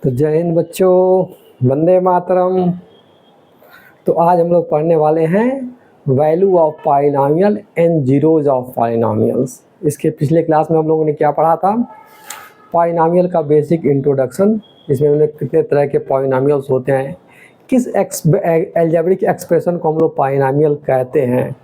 तो जय हिंद बच्चों, वंदे मातरम। तो आज हम लोग पढ़ने वाले हैं value of polynomial and zeros of polynomials. इसके पिछले क्लास में हम लोगों ने क्या पढ़ा था? पॉलिनॉमियल का बेसिक इंट्रोडक्शन, जिसमें हमने कितने तरह के पॉलिनॉमियल्स होते हैं, किस अलजेब्रिक एक्सप्रेशन को हम लोग पॉलिनॉमियल कहते हैं,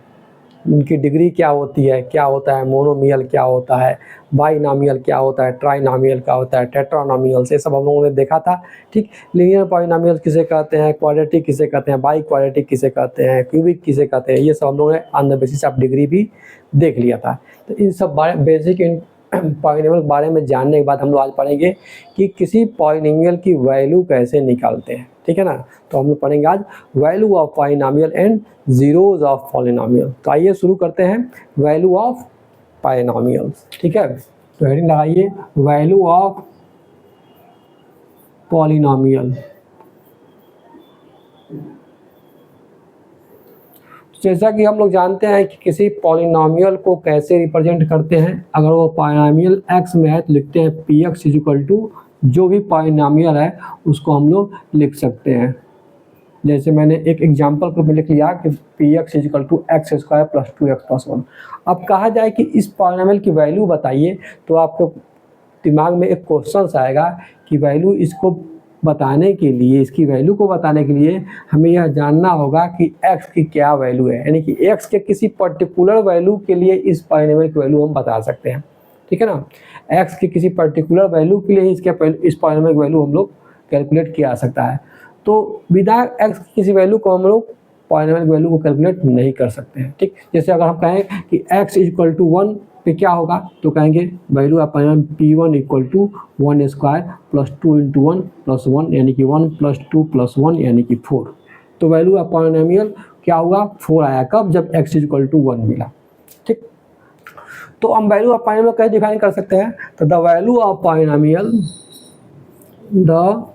उनकी डिग्री क्या होती है, क्या होता है मोनोमियल, क्या होता है बाइनॉमियल, क्या होता है ट्राइनॉमियल, क्या होता है टेट्रानॉमियल, ये सब हम लोगों ने देखा था। ठीक, लीनियर पॉलिनॉमियल किसे कहते हैं, क्वाड्रेटिक किसे कहते हैं, बाई क्वाड्रेटिक किसे कहते हैं, क्यूबिक किसे कहते हैं, ये सब हम लोगों ने on the basis of degree भी देख लिया था। तो इन सब बेसिक पॉलिनॉमियल के बारे में जानने के बाद हम लोग आज पढ़ेंगे कि किसी पॉलिनॉमियल की वैल्यू कैसे निकालते हैं। ठीक है ना? तो हम लोग पढ़ेंगे आज value of polynomial and zeros of polynomial. तो आइए शुरू करते हैं वैल्यू ऑफ पॉलिनॉमियल्स। ठीक है, तो हेडिंग लगाइए वैल्यू ऑफ पॉलिनॉमियल। जैसा कि हम लोग जानते हैं कि किसी पॉलिनॉमियल को कैसे रिप्रेजेंट करते हैं, अगर वो पॉलिनॉमियल x में है तो लिखते हैं px इक्वल टू जो भी पॉलिनॉमियल है उसको हम लोग लिख सकते हैं। जैसे मैंने एक एग्जांपल के रूप में लिख लिया कि px equal to x square plus 2x plus 1। अब कहा जाए कि इस पॉलिनॉमियल की वैल्यू बताइए, तो आपके दिमाग में एक क्वेश्चन आएगा कि वैल्यू इसको बताने के लिए, इसकी वैल्यू को बताने के लिए हमें यह जानना होगा कि x की क्या वैल्यू है, यानी कि x के किसी पर्टिकुलर वैल्यू के लिए इस पॉलिनॉमियल की वैल्यू हम बता सकते हैं। ठीक है ना? x के किसी पर्टिकुलर वैल्यू के लिए इस पॉलिनॉमियल की वैल्यू हम लोग कैलकुलेट किया जा सकता है। तो बिना x की किसी वैल्यू को हम लोग पॉलिनॉमियल की वैल्यू को कैलकुलेट नहीं कर सकते हैं। ठीक, जैसे अगर हम कहें कि x इक्वल टू 1 पे क्या होगा, तो कहेंगे value of polynomial p1 equal to 1 square plus 2 into 1 plus 1 यानी कि 1 प्लस 2 प्लस 1 यानी कि 4। तो वैल्यू ऑफ पॉलिनॉमियल क्या हुआ? 4 आया। कब? जब x इक्वल टू 1 मिला। ठीक, तो हम वैल्यू ऑफ पॉलिनॉमियल कैसे डिफाइन कर सकते हैं? तो the value of polynomial, the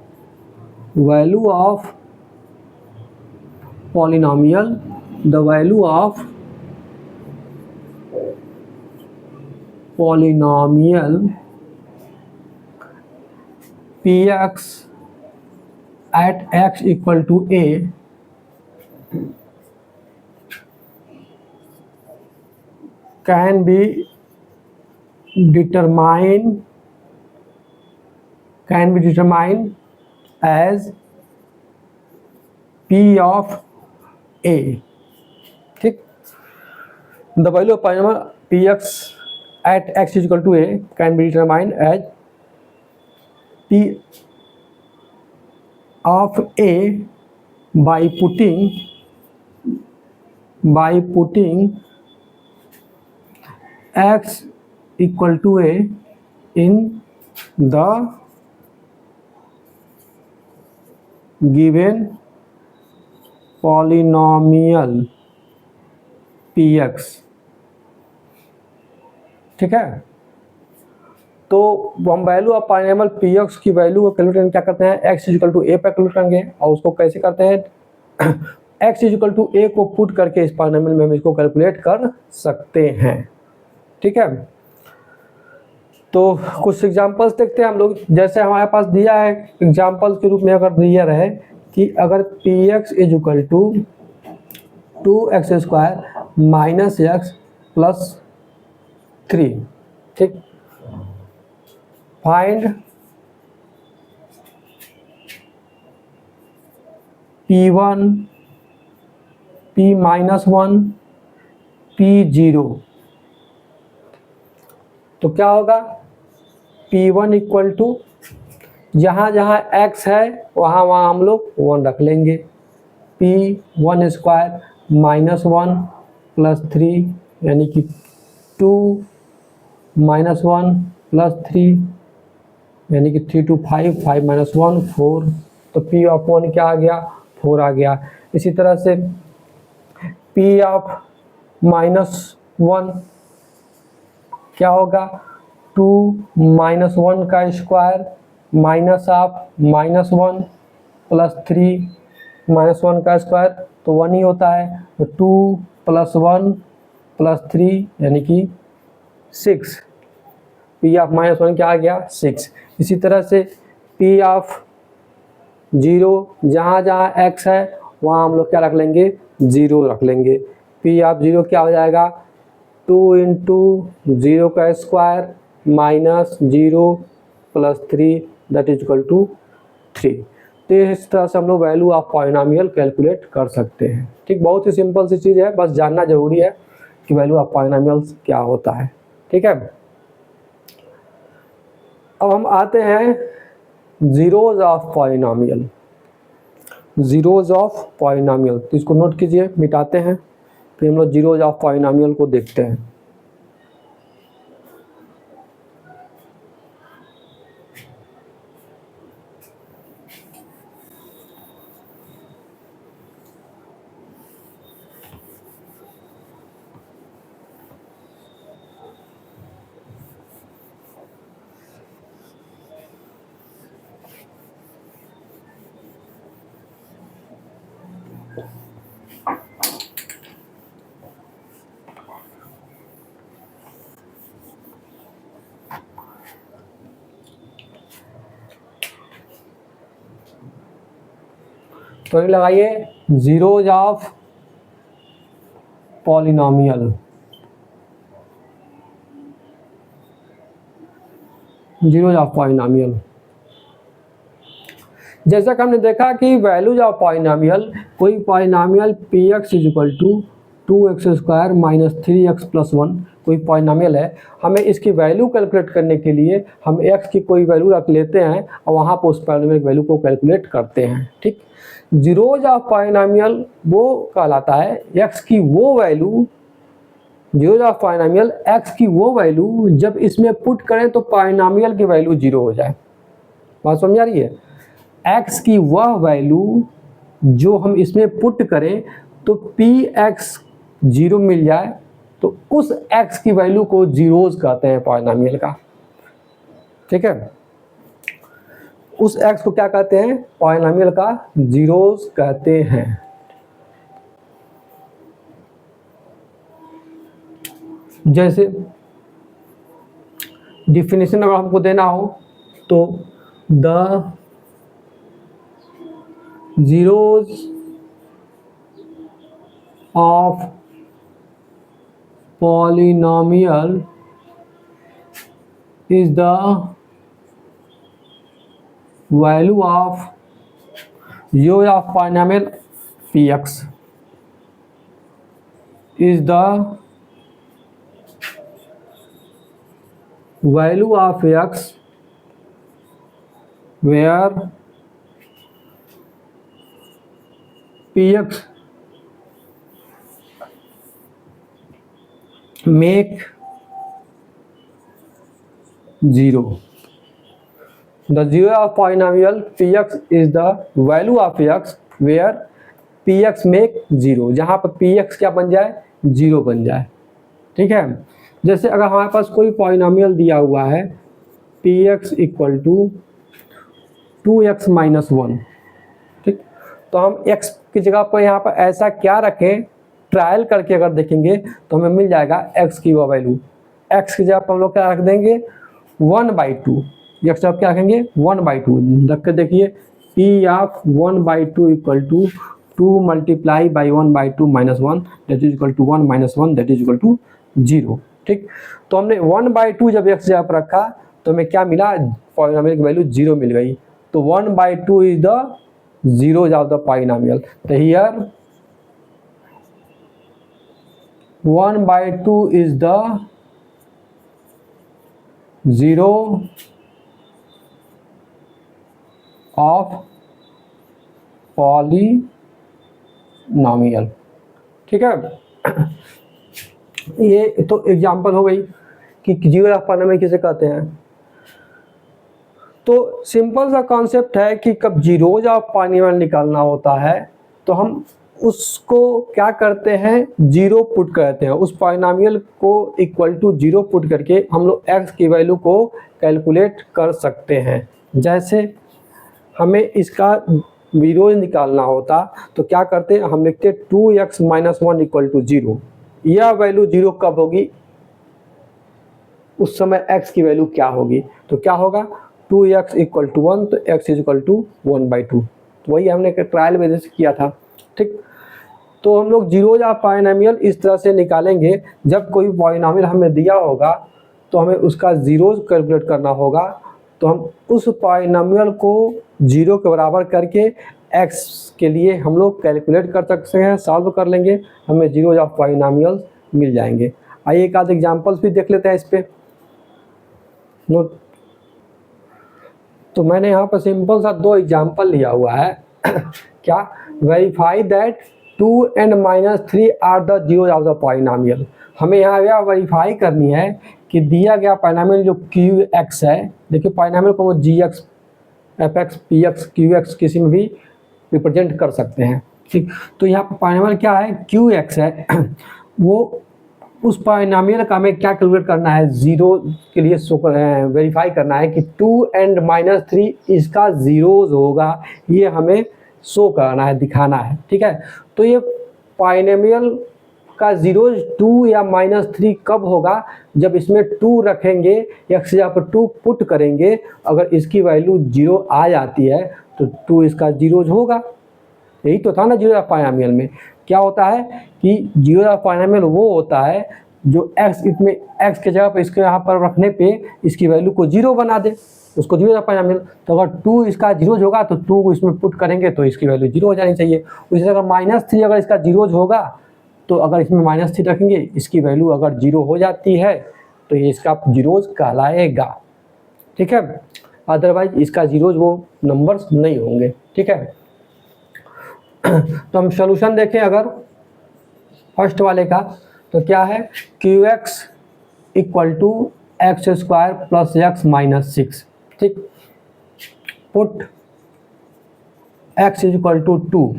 value of polynomial, the value of polynomial px at x equal to a can be determined as p of a। ठीक, the value of polynomial px at x is equal to a can be determined as p of a by putting x equal to a in the given polynomial px। ठीक है, तो हम value of polynomial px की value को calculate क्या करते हैं? x equal to a पर कैलकुलेट करेंगे। और उसको कैसे करते हैं? x इक्वल टू a को पुट करके इस पॉलिनॉमियल में हम इसको कैलकुलेट कर सकते हैं। ठीक है, तो कुछ एग्जांपल्स देखते हैं हम लोग। जैसे हमारे पास दिया है एग्जांपल्स के रूप में, अगर दिया रहे कि अगर px is equal to 2x square minus x plus 3। ठीक, find p1, p minus 1, p0। तो क्या होगा? p1 इक्वल टू जहाँ जहाँ x है वहाँ वहाँ हम लोग 1 रख लेंगे। p1 स्क्वायर माइनस 1 प्लस 3 यानी कि 2 माइनस 1 प्लस 3 यानी कि 3 to 5, 5 माइनस 1 4। तो p ऑफ 1 क्या आ गया? 4 आ गया। इसी तरह से p ऑफ माइनस 1 क्या होगा? 2 माइनस 1 का square minus of minus 1 plus 3 minus 1 का स्क्वायर तो 1 ही होता है। तो 2 प्लस 1 प्लस 3 यानी कि 6। पी ऑफ माइनस 1 क्या आ गया? 6। इसी तरह से पी ऑफ 0, जहाँ जहाँ x है वहाँ हम लोग क्या रख लेंगे, 0 रख लेंगे। पी ऑफ 0 क्या हो जाएगा, 2 इंटू 0 का square minus 0 plus 3 that is equal to 3। तो इस तरह से हम लोग वैल्यू ऑफ पॉलिनोमियल कैलकुलेट कर सकते हैं। ठीक, बहुत ही सिंपल सी चीज़ है, बस जानना जरूरी है कि वैल्यू ऑफ पॉलिनोमियल्स क्या होता है। ठीक है, अब हम आते हैं zeros of polynomial. Zeros of polynomial, तो इसको नोट कीजिए, मिटाते हैं, फिर हम लोग जीरोज ऑफ पॉलिनोमियल को देखते हैं। तो ये लगाइए zeros of polynomial. Zeros of polynomial, जैसा कि हमने देखा कि वैल्यूज ऑफ पॉलिनोमियल, कोई polynomial p x is equal to 2x² minus 3x plus 1 कोई पॉलिनोमियल है, हमें इसकी वैल्यू कैलकुलेट करने के लिए हम x की कोई वैल्यू रख लेते हैं और वहाँ पर उस पॉलिनोमियल की वैल्यू को कैलकुलेट करते हैं। ठीक, जीरोज ऑफ पॉलिनोमियल वो कहलाता है x की वो value, zeros of polynomial x की वो वैल्यू जब इसमें पुट करें तो पॉलिनोमियल की वैल्यू 0 हो जाए। बात समझ आ रही है, x की वह वैल्यू जो हम इसमें पुट करें तो px 0 मिल जाए, तो उस x की वैल्यू को जीरोज कहते हैं पॉलिनोमियल का। ठीक है, उस x को क्या कहते हैं, पॉलिनोमियल का जीरोज कहते हैं। जैसे डिफिनेशन अगर हमको देना हो तो the zeros of polynomial is the value of zeros of polynomial px is the value of x where px make 0। The zero of polynomial px is the value of x where px make 0, जहाँ पर px क्या बन जाए, 0 बन जाए। ठीक है, जैसे अगर हमारे पास कोई पॉलिनोमियल दिया हुआ है px equal to 2x minus 1, ठीक, तो हम x की जगह पर यहाँ पर ऐसा क्या रखें, ट्रायल करके अगर देखेंगे तो हमें मिल जाएगा x की वो वैल्यू। x की जगह पर हम लोग क्या रख देंगे, 1/2। x जब क्या रखेंगे, 1/2 रख के देखिए, p of 1/2 equal to 2 multiply by 1/2 minus 1 that is equal to 1 minus 1 that is equal to 0। ठीक, तो हमने 1/2 जब x जगह पर रखा तो हमें क्या मिला, पॉलिनोमियल की वैल्यू 0 मिल गई। तो 1/2 is the zeros of the polynomial। तो here 1/2 is the zero of polynomial। ठीक है, ये तो एग्जाम्पल हो गई कि जीरो ऑफ पॉलिनोमियल किसे कहते हैं। तो सिंपल सा कॉन्सेप्ट है कि कब जीरोज ऑफ पॉलिनोमियल निकालना होता है तो हम उसको क्या करते हैं, 0 पुट करते हैं, उस पॉलिनोमियल को इक्वल टू 0 पुट करके हम लोग x की वैल्यू को कैलकुलेट कर सकते हैं। जैसे हमें इसका जीरोज निकालना होता तो क्या करते हैं, हम लिखते 2x माइनस 1 इक्वल टू 0। यह वैल्यू 0 कब होगी, उस समय x की वैल्यू क्या होगी, तो क्या होगा 2x इक्वल टू 1, तो x इज इक्वल टू 1/2। तो वही हमने ट्रायल बेसिस से किया था। ठीक, तो हम लोग जीरोज ऑफ पॉलिनॉमियल इस तरह से निकालेंगे, जब कोई पॉलिनॉमियल हमें दिया होगा तो हमें उसका जीरोज कैलकुलेट करना होगा, तो हम उस पॉलिनॉमियल को जीरो के बराबर करके एक्स के लिए हम लोग कैलकुलेट कर सकते हैं, सॉल्व कर लेंगे, हमें जीरोज ऑफ पॉलिनॉमियल मिल जाएंगे। आइए एक आध एग्जांपल्स भी देख लेते हैं इस पे। नोट, तो मैंने यहाँ पर सिंपल सा 2 एग्जांपल लिया हुआ है क्या, verify that 2 and -3 are the zeros of the polynomial. हमें यहाँ यह वेरीफाई करनी है कि दिया गया पॉलिनॉमियल जो क्यू एक्स है, देखिए पॉलिनॉमियल को वो g x, f x, p x, q x किसी में भी रिप्रेजेंट कर सकते हैं। ठीक, तो यहाँ पर पॉलिनॉमियल क्या है, क्यू एक्स है वो उस पॉलिनॉमियल का हमें क्या कैलकुलेट करना है, जीरो के लिए वेरीफाई करना है कि 2 and -3 इसका जीरोज होगा, ये हमें शो करना है, दिखाना है। ठीक है, तो ये पॉलिनॉमियल का जीरोज 2 या -3 कब होगा, जब इसमें 2 रखेंगे, एक्स यहाँ पर 2 पुट करेंगे, अगर इसकी वैल्यू 0 आ जाती है तो 2 इसका जीरोज होगा। यही तो था ना जीरो ऑफ पॉलिनॉमियल में। क्या होता है कि जीरो ऑफ पॉलिनॉमियल वो होता है जो x इसमें x के जगह पर इसके यहाँ पर रखने पे इसकी वैल्यू को 0 बना दे, उसको जीरो ऑफ पॉलिनॉमियल। तो अगर 2 इसका जीरोज होगा तो 2 को इसमें पुट करेंगे तो इसकी वैल्यू 0 हो जानी चाहिए। उसी अगर -3 अगर इसका जीरोज होगा तो अगर इसमें -3 रखेंगे, इसकी वैल्यू अगर 0 हो जाती है तो ये इसका जीरोज कहलाएगा। ठीक है, अदरवाइज इसका जीरोज वो नंबर्स नहीं होंगे। ठीक है, तो हम सॉल्यूशन देखें अगर फर्स्ट वाले का, तो क्या है, q x equal to x square plus x minus 6। ठीक, put x is equal to 2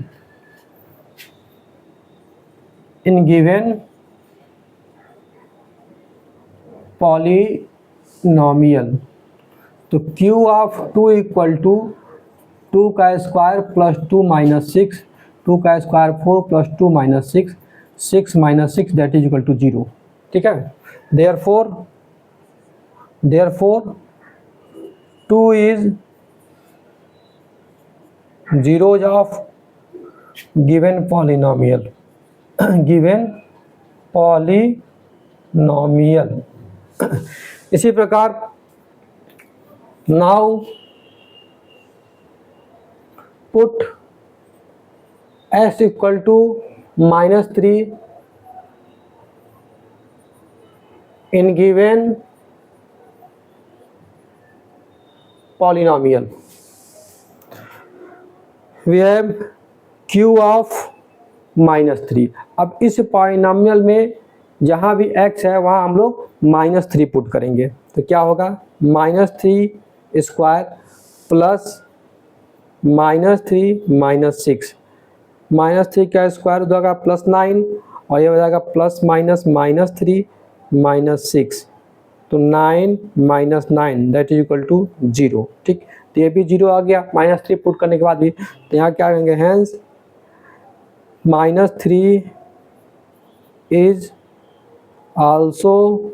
in given polynomial, तो क्यू ऑफ 2 इक्वल टू 2 का स्क्वायर प्लस 2 माइनस 6, 2 का square 4 plus 2 minus 6, 6 minus 6 that is equal to 0। ठीक है, therefore 2 is zeros of given polynomial, given polynomial. इसी प्रकार now put x equal to -3 in given polynomial, we have q of -3। अब इस polynomial में जहाँ भी x है वहाँ हम लोग -3 पुट करेंगे, तो क्या होगा, -3 स्क्वायर प्लस -3 माइनस 6, -3 का स्क्वायर हो जाएगा +9 और ये हो जाएगा प्लस माइनस -3 माइनस 6, तो 9 minus 9 that is equal to 0। ठीक, तो ये भी 0 आ गया -3 पुट करने के बाद भी। तो यहाँ क्या करेंगे, hence -3 is also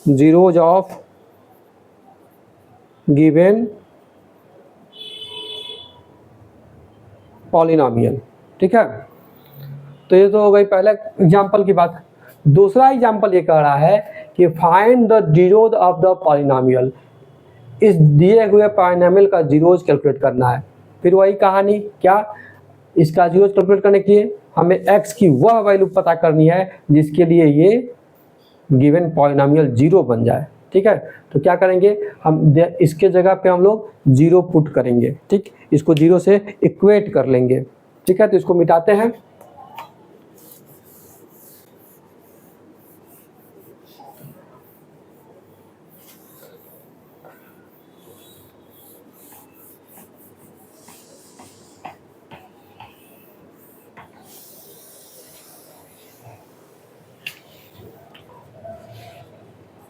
zeros of given polynomial. ठीक है, तो ये तो हो गई पहले एग्जांपल की बात। दूसरा एग्जांपल ये कह रहा है कि find the zeros of the polynomial, इस दिए हुए पॉलिनॉमियल का जीरोज कैलकुलेट करना है। फिर वही कहानी, क्या, इसका जीरोज कैलकुलेट करने के लिए हमें x की वह वैल्यू पता करनी है जिसके लिए ये गिवन पॉलिनॉमियल 0 बन जाए। ठीक है, तो क्या करेंगे, हम इसके जगह पे हम लोग 0 पुट करेंगे। ठीक, इसको 0 से इक्वेट कर लेंगे। ठीक है, तो इसको मिटाते हैं।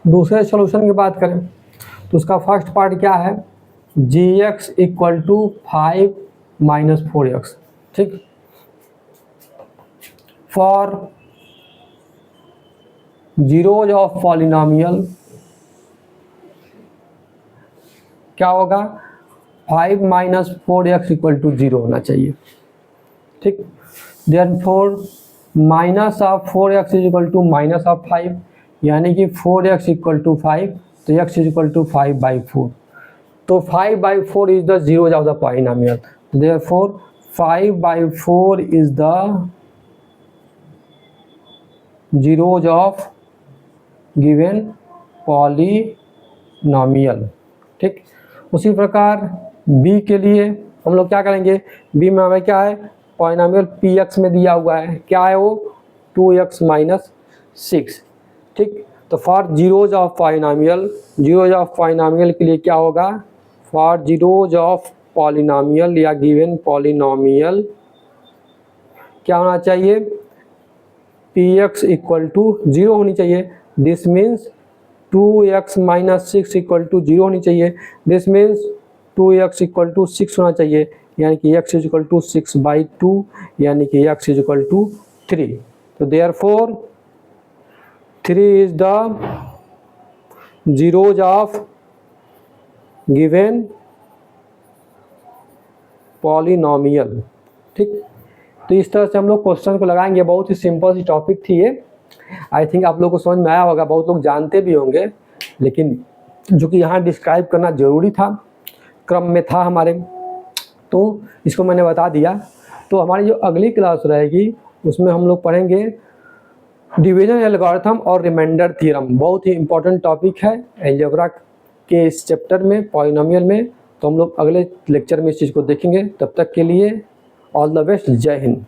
दूसरे सॉल्यूशन की बात करें तो उसका फर्स्ट पार्ट क्या है, gx equal to 5 minus 4x। ठीक, फॉर जीरोज ऑफ पॉलिनॉमियल क्या होगा, 5 माइनस 4x इक्वल टू 0 होना चाहिए, ठीक। Therefore minus of 4x is equal to minus of 5, यानी कि 4x इक्वल टू 5, तो x इज इक्वल टू 5/4। तो 5/4 is the zeros of the polynomial, therefore 5/4 is the zeros of given polynomial, ठीक। उसी प्रकार b के लिए हम लोग क्या करेंगे, b में हमें क्या है, पॉलिनोमियल px में दिया हुआ है, क्या है वो 2x माइनस 6, ठीक। तो for zeros of polynomial, zeros of polynomial के लिए क्या होगा, फॉर जीरोज ऑफ पॉलिनोमियल या गिवन पॉलिनोमियल क्या होना चाहिए, px इक्वल टू 0 होनी चाहिए। This means 2x minus 6 equal to 0 होनी चाहिए। This means 2x equal to 6 होना चाहिए, यानी कि x इज इक्वल टू 6/2, यानी कि x इज इक्वल टू 3। तो therefore 3 is the zeros of given polynomial, ठीक। तो इस तरह से हम लोग क्वेश्चन को लगाएंगे। बहुत ही सिंपल सी टॉपिक थी ये, आई थिंक आप लोग को समझ में आया होगा, बहुत लोग जानते भी होंगे, लेकिन जो कि यहाँ डिस्क्राइब करना ज़रूरी था, क्रम में था हमारे, तो इसको मैंने बता दिया। तो हमारी जो अगली क्लास रहेगी उसमें हम लोग पढ़ेंगे डिवीजन एल्गोरिथम और रिमाइंडर थ्योरम। बहुत ही इंपॉर्टेंट टॉपिक है अलजेब्रा के इस चैप्टर में, पॉलिनोमियल में। तो हम लोग अगले लेक्चर में इस चीज़ को देखेंगे। तब तक के लिए ऑल द बेस्ट, जय हिंद।